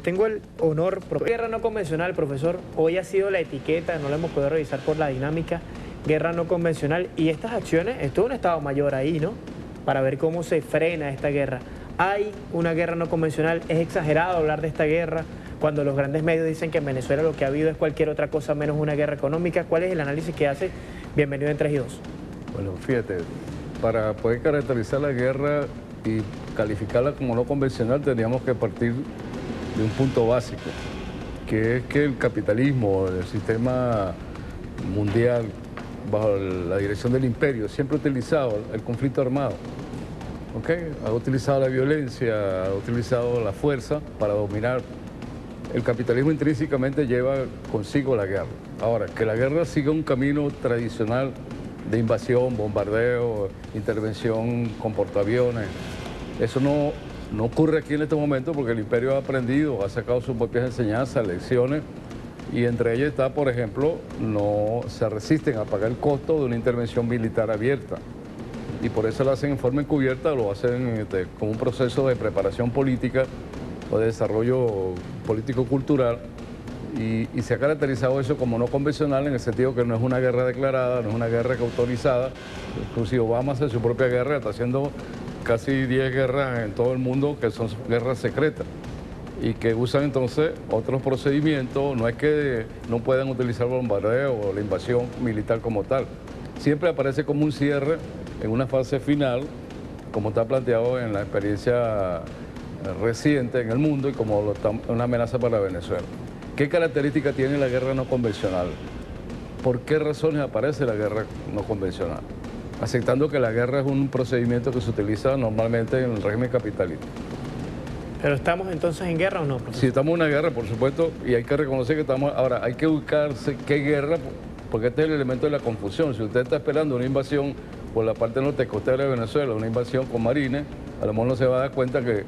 Tengo el honor, guerra no convencional, profesor, hoy ha sido la etiqueta, no la hemos podido revisar por la dinámica, guerra no convencional, y estas acciones, esto es un Estado Mayor ahí, ¿no? Para ver cómo se frena esta guerra. Hay una guerra no convencional, es exagerado hablar de esta guerra, cuando los grandes medios dicen que en Venezuela lo que ha habido es cualquier otra cosa menos una guerra económica. ¿Cuál es el análisis que hace? Bienvenido en 3 y 2. Bueno, fíjate, para poder caracterizar la guerra y calificarla como no convencional teníamos que partir de un punto básico, que es que el capitalismo, el sistema mundial bajo la dirección del imperio, siempre ha utilizado el conflicto armado, ¿ok? Ha utilizado la violencia, ha utilizado la fuerza para dominar. El capitalismo intrínsecamente lleva consigo la guerra. Ahora, que la guerra siga un camino tradicional de invasión, bombardeo, intervención con portaaviones, eso no ocurre aquí en este momento porque el imperio ha aprendido, ha sacado sus propias enseñanzas, lecciones, y entre ellas está, por ejemplo, no se resisten a pagar el costo de una intervención militar abierta. Y por eso lo hacen en forma encubierta, lo hacen como un proceso de preparación política o de desarrollo político-cultural, y se ha caracterizado eso como no convencional en el sentido que no es una guerra declarada, no es una guerra autorizada. Inclusive Obama hace su propia guerra, está haciendo casi 10 guerras en todo el mundo que son guerras secretas y que usan entonces otros procedimientos. No es que no puedan utilizar el bombardeo o la invasión militar como tal, siempre aparece como un cierre en una fase final, como está planteado en la experiencia reciente en el mundo y como una amenaza para Venezuela. ¿Qué características tiene la guerra no convencional? ¿Por qué razones aparece la guerra no convencional? Aceptando que la guerra es un procedimiento que se utiliza normalmente en el régimen capitalista. ¿Pero estamos entonces en guerra o no, profesor? Sí, estamos en una guerra, por supuesto, y hay que reconocer que estamos... Ahora, hay que ubicarse qué guerra, porque este es el elemento de la confusión. Si usted está esperando una invasión por la parte norte costera de Venezuela, una invasión con marines, a lo mejor no se va a dar cuenta que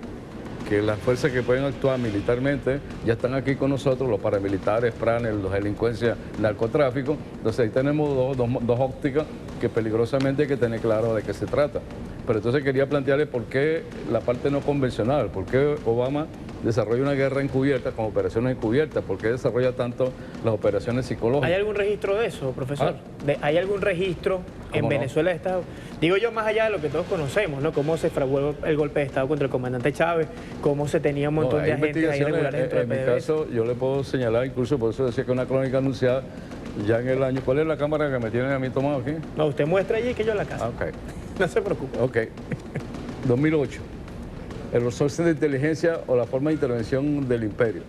las fuerzas que pueden actuar militarmente ya están aquí con nosotros, los paramilitares, pranes, los delincuencias, narcotráfico. Entonces ahí tenemos dos ópticas que peligrosamente hay que tener claro de qué se trata. Pero entonces quería plantearle por qué la parte no convencional, por qué Obama desarrolla una guerra encubierta con operaciones encubiertas, por qué desarrolla tanto las operaciones psicológicas. ¿Hay algún registro de eso, profesor? ¿Hay algún registro en Venezuela de Estado? Digo yo, más allá de lo que todos conocemos, ¿no? Cómo se fraguó el golpe de Estado contra el comandante Chávez, cómo se tenía un montón de agentes irregulares dentro del PDVSA. En mi caso, yo le puedo señalar, incluso por eso decía que una crónica anunciada ya en el año. ¿Cuál es la cámara que me tienen a mí tomado aquí? No, usted muestra allí que yo en la casa. Ok. No se preocupe. Ok. 2008. El resorte de inteligencia o la forma de intervención del imperio.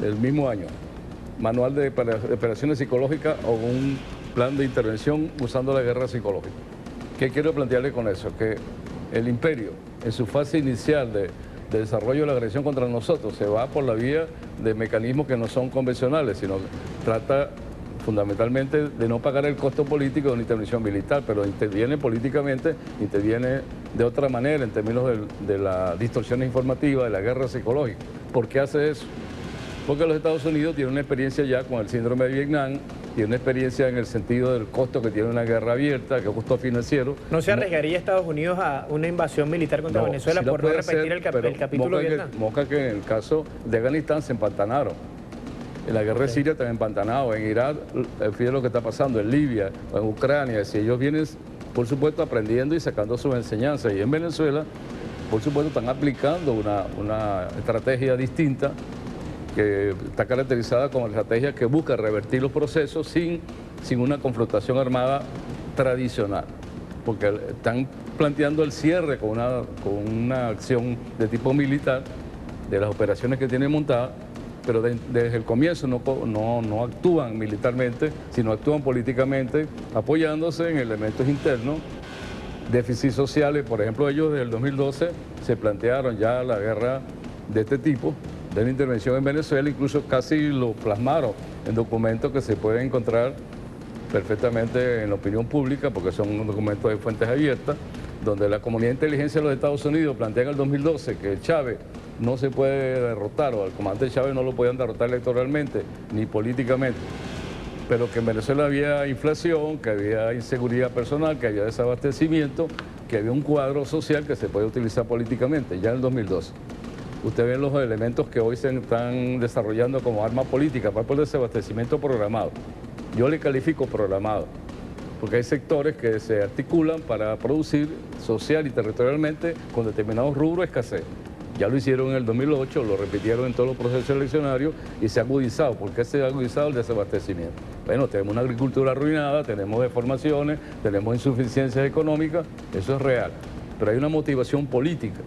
El mismo año. Manual de operaciones psicológicas o un plan de intervención usando la guerra psicológica. ¿Qué quiero plantearle con eso? Que el imperio, en su fase inicial de desarrollo de la agresión contra nosotros, se va por la vía de mecanismos que no son convencionales, sino trata fundamentalmente de no pagar el costo político de una intervención militar, pero interviene políticamente, interviene de otra manera en términos de las distorsiones informativas, de la guerra psicológica. ¿Por qué hace eso? Porque los Estados Unidos tienen una experiencia ya con el síndrome de Vietnam, tiene una experiencia en el sentido del costo que tiene una guerra abierta, que es costo financiero. ¿No se arriesgaría Estados Unidos a una invasión militar contra Venezuela por no repetir el capítulo de Vietnam? Mosca que en el caso de Afganistán se empantanaron. En la guerra de Siria también empantanado, en Irak, fíjate lo que está pasando, en Libia, en Ucrania. Si ellos vienen, por supuesto, aprendiendo y sacando sus enseñanzas. Y en Venezuela, por supuesto, están aplicando una estrategia distinta que está caracterizada como estrategia que busca revertir los procesos sin una confrontación armada tradicional. Porque están planteando el cierre con una acción de tipo militar de las operaciones que tienen montadas, pero desde el comienzo no actúan militarmente, sino actúan políticamente, apoyándose en elementos internos, déficits sociales. Por ejemplo, ellos desde el 2012 se plantearon ya la guerra de este tipo, de la intervención en Venezuela, incluso casi lo plasmaron en documentos que se pueden encontrar perfectamente en la opinión pública, porque son documentos de fuentes abiertas, donde la comunidad de inteligencia de los Estados Unidos plantea en el 2012 que Chávez no se puede derrotar, o al comandante Chávez no lo podían derrotar electoralmente ni políticamente, pero que en Venezuela había inflación, que había inseguridad personal, que había desabastecimiento, que había un cuadro social que se puede utilizar políticamente, ya en el 2012. usted ve los elementos que hoy se están desarrollando como arma política, para el desabastecimiento programado. Yo le califico programado, porque hay sectores que se articulan para producir social y territorialmente con determinados rubros escasez. Ya lo hicieron en el 2008, lo repitieron en todos los procesos eleccionarios y se ha agudizado. ¿Por qué se ha agudizado el desabastecimiento? Bueno, tenemos una agricultura arruinada, tenemos deformaciones, tenemos insuficiencias económicas, eso es real. Pero hay una motivación política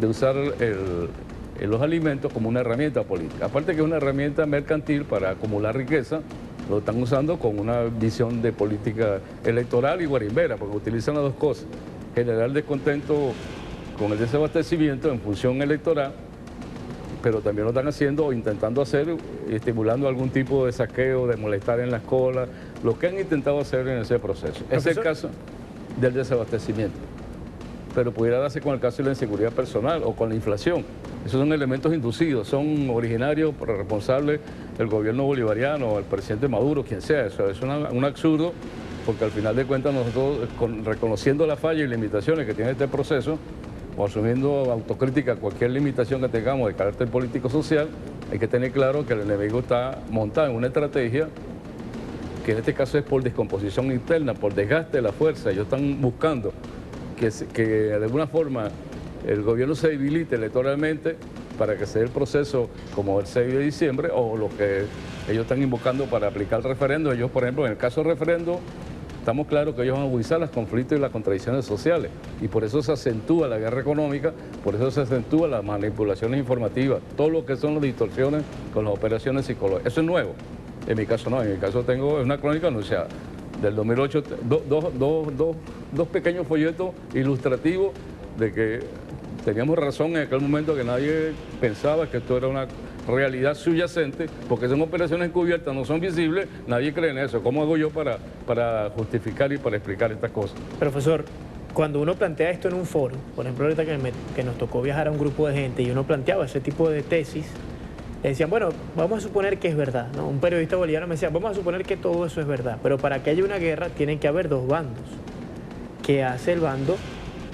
de usar los alimentos como una herramienta política. Aparte que es una herramienta mercantil para acumular riqueza, lo están usando con una visión de política electoral y guarimbera, porque utilizan las dos cosas. Generar descontento con el desabastecimiento en función electoral, pero también lo están haciendo o intentando hacer, estimulando algún tipo de saqueo, de molestar en las colas, lo que han intentado hacer en ese proceso. Ese es el caso del desabastecimiento, pero pudiera darse con el caso de la inseguridad personal o con la inflación. Esos son elementos inducidos, son originarios, responsables del gobierno bolivariano, el presidente Maduro, quien sea. Eso es un absurdo, porque al final de cuentas nosotros, reconociendo la falla y limitaciones que tiene este proceso, o asumiendo autocrítica cualquier limitación que tengamos de carácter político-social, hay que tener claro que el enemigo está montado en una estrategia que en este caso es por descomposición interna, por desgaste de la fuerza. Ellos están buscando que de alguna forma el gobierno se debilite electoralmente para que se dé el proceso como el 6 de diciembre o lo que ellos están invocando para aplicar el referendo. Ellos, por ejemplo, en el caso del referendo, estamos claros que ellos van a agudizar los conflictos y las contradicciones sociales y por eso se acentúa la guerra económica, por eso se acentúa las manipulaciones informativas, todo lo que son las distorsiones con las operaciones psicológicas. Eso es nuevo. En mi caso no, en mi caso tengo una crónica anunciada del 2008, dos pequeños folletos ilustrativos de que teníamos razón en aquel momento, que nadie pensaba que esto era una realidad subyacente, porque son operaciones encubiertas, no son visibles, nadie cree en eso. ¿Cómo hago yo para justificar y para explicar estas cosas? Profesor, cuando uno plantea esto en un foro, por ejemplo, ahorita que nos tocó viajar a un grupo de gente y uno planteaba ese tipo de tesis, le decían, bueno, vamos a suponer que es verdad, ¿no? Un periodista boliviano me decía, vamos a suponer que todo eso es verdad, pero para que haya una guerra tienen que haber dos bandos. ¿Qué hace el bando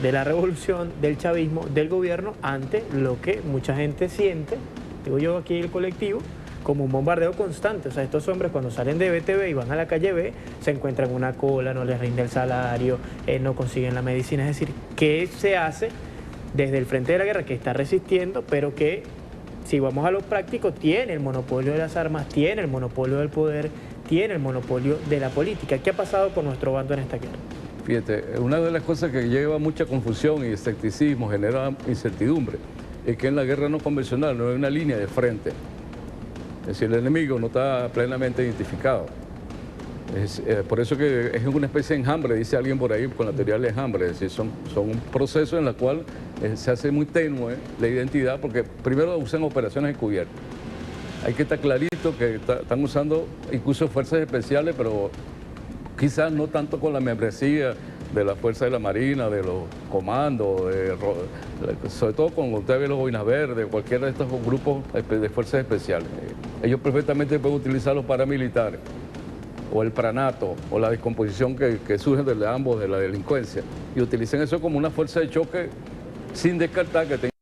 de la revolución, del chavismo, del gobierno ante lo que mucha gente siente, digo yo aquí el colectivo, como un bombardeo constante? O sea, estos hombres cuando salen de BTV y van a la calle B, se encuentran una cola, no les rinde el salario, no consiguen la medicina. Es decir, ¿qué se hace desde el frente de la guerra que está resistiendo, pero que, si vamos a lo práctico, tiene el monopolio de las armas, tiene el monopolio del poder, tiene el monopolio de la política? ¿Qué ha pasado con nuestro bando en esta guerra? Fíjate, una de las cosas que lleva mucha confusión y escepticismo, genera incertidumbre, es que en la guerra no convencional no hay una línea de frente. Es decir, el enemigo no está plenamente identificado. Por eso que es una especie de enjambre, dice alguien por ahí con la teoría del enjambre. Es decir, son un proceso en el cual se hace muy tenue la identidad, porque primero usan operaciones encubiertas. Hay que estar clarito que están usando incluso fuerzas especiales, pero quizás no tanto con la membresía de la Fuerza de la Marina, de los comandos, sobre todo con usted ve los Boinas Verdes, cualquiera de estos grupos de fuerzas especiales. Ellos perfectamente pueden utilizar los paramilitares, o el pranato, o la descomposición que surge de ambos, de la delincuencia, y utilizan eso como una fuerza de choque sin descartar que tengan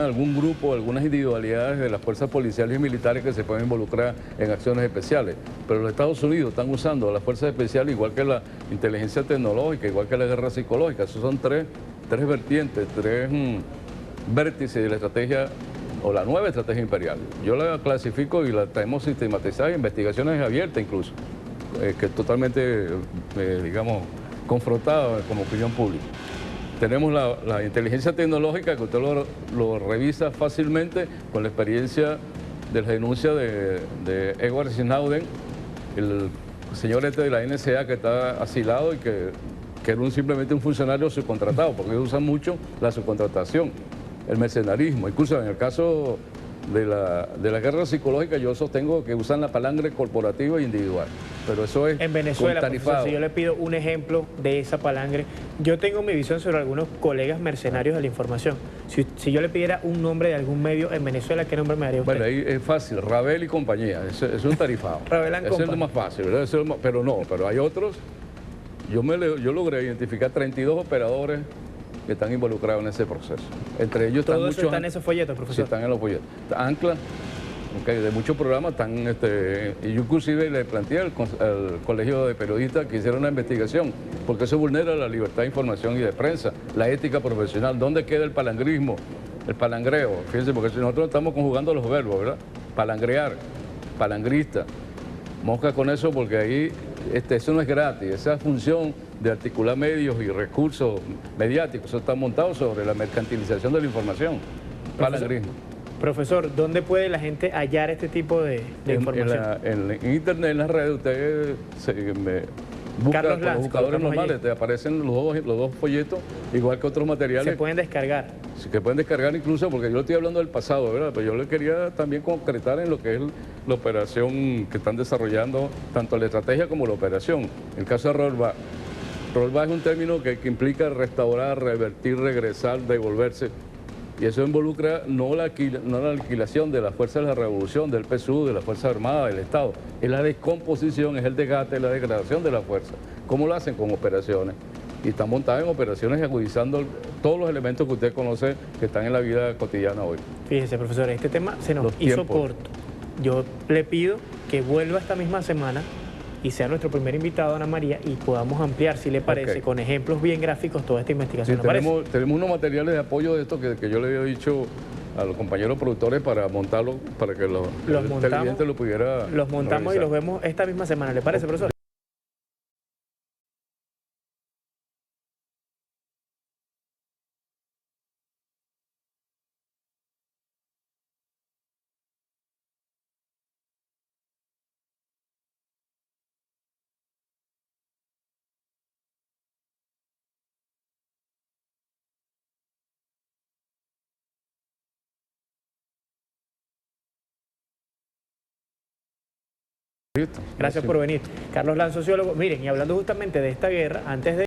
algún grupo, algunas individualidades de las fuerzas policiales y militares que se pueden involucrar en acciones especiales. Pero los Estados Unidos están usando las fuerzas especiales igual que la inteligencia tecnológica, igual que la guerra psicológica. Esos son tres vertientes, tres vértices de la estrategia o la nueva estrategia imperial. Yo la clasifico y la tenemos sistematizada en investigaciones abiertas incluso, que es totalmente, digamos, confrontada como opinión pública. Tenemos la inteligencia tecnológica, que usted lo revisa fácilmente con la experiencia de la denuncia de Edward Snowden, el señor este de la NSA que está asilado y que que era simplemente un funcionario subcontratado, porque ellos usan mucho la subcontratación, el mercenarismo. Incluso en el caso de la guerra psicológica, yo sostengo que usan la palangre corporativa e individual, pero eso es En Venezuela, tarifado. profesor, si yo le pido un ejemplo de esa palangre, yo tengo mi visión sobre algunos colegas mercenarios de la información. Si yo le pidiera un nombre de algún medio en Venezuela, ¿qué nombre me daría usted? Bueno, ahí es fácil, Ravel y compañía, eso es un tarifado. Ravel and Eso es lo Company. más fácil, ¿verdad? Pero hay otros. Yo logré identificar 32 operadores que están involucrados en ese proceso. Entre ellos están Todo eso muchos... está en esos folletos, Sí, profesor. están en los folletos. Ancla, okay, de muchos programas están... y yo inclusive le planteé al colegio de periodistas que hicieron una investigación, porque eso vulnera la libertad de información y de prensa, la ética profesional. ¿Dónde queda el palangrismo, el palangreo? Fíjense, porque si nosotros estamos conjugando los verbos, ¿verdad? Palangrear, palangrista. Mosca con eso, porque ahí eso no es gratis. Esa función de articular medios y recursos mediáticos, eso está montado sobre la mercantilización de la información. Palangrismo. Profesor, ¿dónde puede la gente hallar este tipo de información? En internet, en las redes, usted busca Carlos con Lanz, los buscadores colocamos normales, allí. te aparecen los dos folletos, igual que otros materiales. Se pueden descargar. Sí, que pueden descargar incluso, porque yo estoy hablando del pasado, ¿verdad? Pero yo le quería también concretar en lo que es la operación que están desarrollando, tanto la estrategia como la operación. El caso de rollback. Rollback es un término que implica restaurar, revertir, regresar, devolverse. Y eso involucra no la alquilación de las fuerzas de la revolución, del PSU, de las Fuerzas Armadas, del Estado. Es la descomposición, es el desgaste, la degradación de la fuerza. ¿Cómo lo hacen? Con operaciones. Y están montadas en operaciones agudizando todos los elementos que usted conoce que están en la vida cotidiana hoy. Fíjese, profesor, este tema se nos Los hizo tiempos. corto. Yo le pido que vuelva esta misma semana y sea nuestro primer invitado, Ana María, y podamos ampliar, si le parece, Ok. con ejemplos bien gráficos, toda esta investigación. Sí, ¿Le parece? tenemos unos materiales de apoyo de esto que yo le había dicho a los compañeros productores para montarlo, para que el televidente lo pudiera Los montamos revisar. y los vemos esta misma semana. ¿Le parece, profesor? Listo. Gracias por venir. Carlos Lanz, sociólogo. Miren, y hablando justamente de esta guerra, antes de